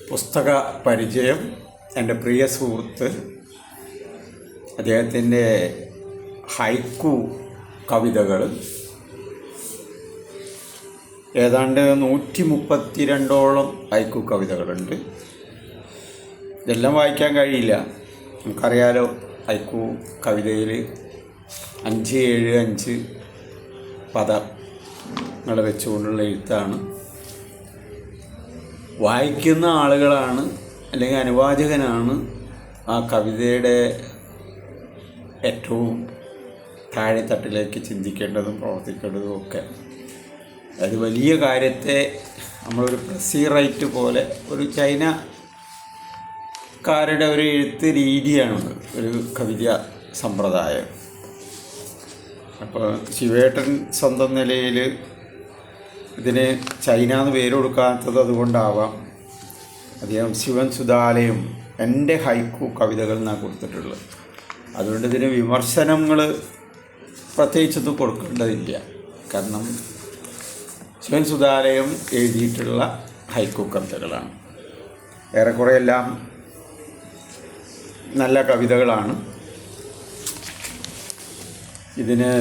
പുസ്തക പരിചയം. എൻ്റെ പ്രിയ സുഹൃത്ത് അദ്ദേഹത്തിൻ്റെ ഹൈക്കു കവിതകൾ ഏതാണ്ട് 132ഓളം ഹൈക്കു കവിതകളുണ്ട്. ഇതെല്ലാം വായിക്കാൻ കഴിയില്ല, നമുക്കറിയാലോ. ഹൈക്കു കവിതയിൽ 5-7-5 പദങ്ങൾ വെച്ചുകൊണ്ടുള്ള എഴുത്താണ്. വായിക്കുന്ന ആളുകളാണ് അല്ലെങ്കിൽ അനുവാചകനാണ് ആ കവിതയുടെ ഏറ്റവും താഴെത്തട്ടിലേക്ക് ചിന്തിക്കേണ്ടതും പ്രവർത്തിക്കേണ്ടതും ഒക്കെ. അത് വലിയ കാര്യത്തെ നമ്മളൊരു പ്രസി റൈറ്റ് പോലെ ഒരു ചൈനക്കാരുടെ ഒരു എഴുത്ത് രീതിയാണ് ഒരു കവിത സമ്പ്രദായം. അപ്പോൾ ശിവേട്ടൻ സ്വന്തം നിലയിൽ ഇതിന് ചൈന എന്ന് പേര് കൊടുക്കാത്തത് അതുകൊണ്ടാവാം. അദ്ദേഹം ശിവൻ സുധാലയം എൻ്റെ ഹൈക്കു കവിതകൾ എന്നാണ് കൊടുത്തിട്ടുള്ളത്. അതുകൊണ്ട് ഇതിന് വിമർശനങ്ങൾ പ്രത്യേകിച്ചൊന്നും കൊടുക്കേണ്ടതില്ല. കാരണം ശിവൻ സുധാലയം എഴുതിയിട്ടുള്ള ഹൈക്കു കവിതകളാണ്. ഏറെക്കുറെയെല്ലാം നല്ല കവിതകളാണ്. ഇതിന്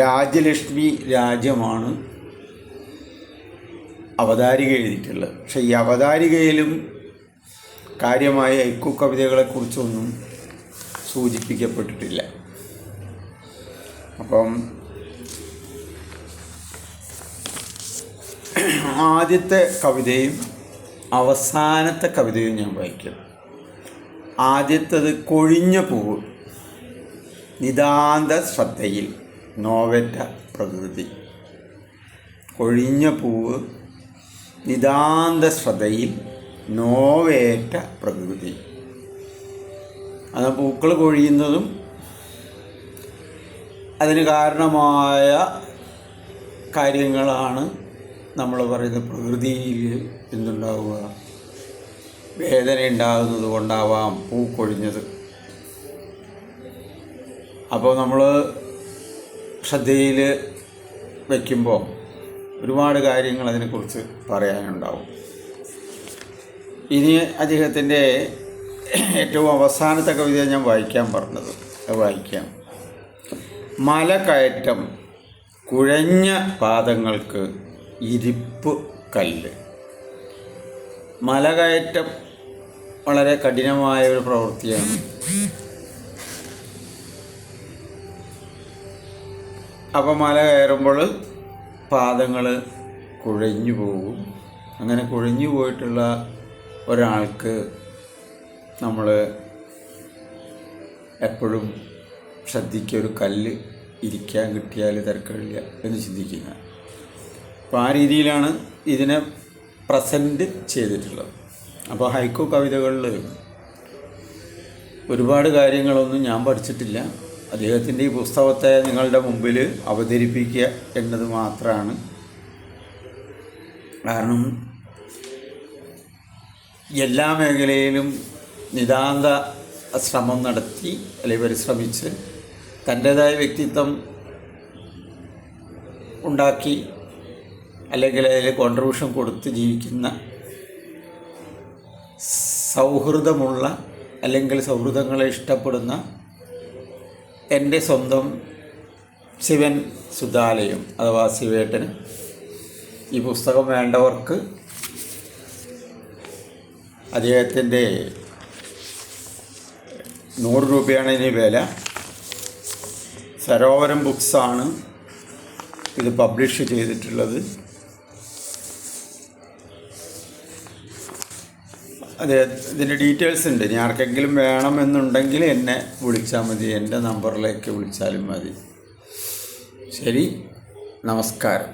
രാജലക്ഷ്മി രാജ്യമാണ് അവതാരിക എഴുതിയിട്ടുള്ളത്. പക്ഷേ ഈ അവതാരികയിലും കാര്യമായ ഹൈക്കു കവിതകളെക്കുറിച്ചൊന്നും സൂചിപ്പിക്കപ്പെട്ടിട്ടില്ല. അപ്പം ആദ്യത്തെ കവിതയും അവസാനത്തെ കവിതയും ഞാൻ വായിക്കും. ആദ്യത്തേത് കൊഴിഞ്ഞ പൂവ്. നിതാന്ത ശ്രദ്ധയിൽ നോവേറ്റ പ്രകൃതി. കൊഴിഞ്ഞ പൂവ് നിതാന്ത ശ്രദ്ധയിൽ നോവേറ്റ പ്രകൃതി. അത് പൂക്കൾ കൊഴിയുന്നതും അതിന് കാരണമായ കാര്യങ്ങളാണ് നമ്മൾ പറയുന്നത്. പ്രകൃതിയിൽ എന്തുണ്ടാവുക, വേദന ഉണ്ടാകുന്നത് കൊണ്ടാവാം പൂ കൊഴിഞ്ഞത്. അപ്പോൾ നമ്മൾ ശ്രദ്ധയിൽ വയ്ക്കുമ്പോൾ ഒരുപാട് കാര്യങ്ങൾ അതിനെക്കുറിച്ച് പറയാനുണ്ടാവും. ഇനി അദ്ദേഹത്തിൻ്റെ ഏറ്റവും അവസാനത്തെ കവിത ഞാൻ വായിക്കാൻ പറഞ്ഞത് വായിക്കാം. മലകയറ്റം കുഴഞ്ഞ പാദങ്ങൾക്ക് ഇരിപ്പ് കല്ല്. മലകയറ്റം വളരെ കഠിനമായ ഒരു പ്രവൃത്തിയാണ്. അപ്പോൾ മല കയറുമ്പോൾ പാദങ്ങൾ കുഴഞ്ഞു പോകും. അങ്ങനെ കുഴഞ്ഞു പോയിട്ടുള്ള ഒരാൾക്ക് നമ്മൾ എപ്പോഴും ശ്രദ്ധിക്കുക, ഒരു കല്ല് ഇരിക്കാൻ കിട്ടിയാൽ തിരക്കില്ല എന്ന് ചിന്തിക്കുക. അപ്പോൾ ആ രീതിയിലാണ് ഇതിനെ പ്രസൻറ്റ് ചെയ്തിട്ടുള്ളത്. അപ്പോൾ ഹൈക്കു കവിതകളിൽ ഒരുപാട് കാര്യങ്ങളൊന്നും ഞാൻ പഠിച്ചിട്ടില്ല. അദ്ദേഹത്തിൻ്റെ ഈ പുസ്തകത്തെ നിങ്ങളുടെ മുമ്പിൽ അവതരിപ്പിക്കുക എന്നത് മാത്രമാണ്. കാരണം എല്ലാ മേഖലയിലും നിതാന്ത ശ്രമം നടത്തി അല്ലെങ്കിൽ പരിശ്രമിച്ച് തൻ്റേതായ വ്യക്തിത്വം ഉണ്ടാക്കി അല്ലെങ്കിൽ അതിൽ കോൺട്രിബ്യൂഷൻ കൊടുത്ത് ജീവിക്കുന്ന സൗഹൃദമുള്ള അല്ലെങ്കിൽ സൗഹൃദങ്ങളെ ഇഷ്ടപ്പെടുന്ന എൻ്റെ സ്വന്തം ശിവൻ സുധാലയം അഥവാ ശിവേട്ടന് ഈ പുസ്തകം വേണ്ടവർക്ക് അദ്ദേഹത്തിൻ്റെ 100 രൂപയാണ് ഇതിന് വില. സരോവരം ബുക്സാണ് ഇത് പബ്ലിഷ് ചെയ്തിട്ടുള്ളത്. ഇതിൻ്റെ ഡീറ്റെയിൽസ് ഉണ്ട്. ഇനി ആർക്കെങ്കിലും വേണമെന്നുണ്ടെങ്കിൽ എന്നെ വിളിച്ചാൽ മതി, എൻ്റെ നമ്പറിലേക്ക് വിളിച്ചാലും മതി. ശരി, നമസ്കാരം.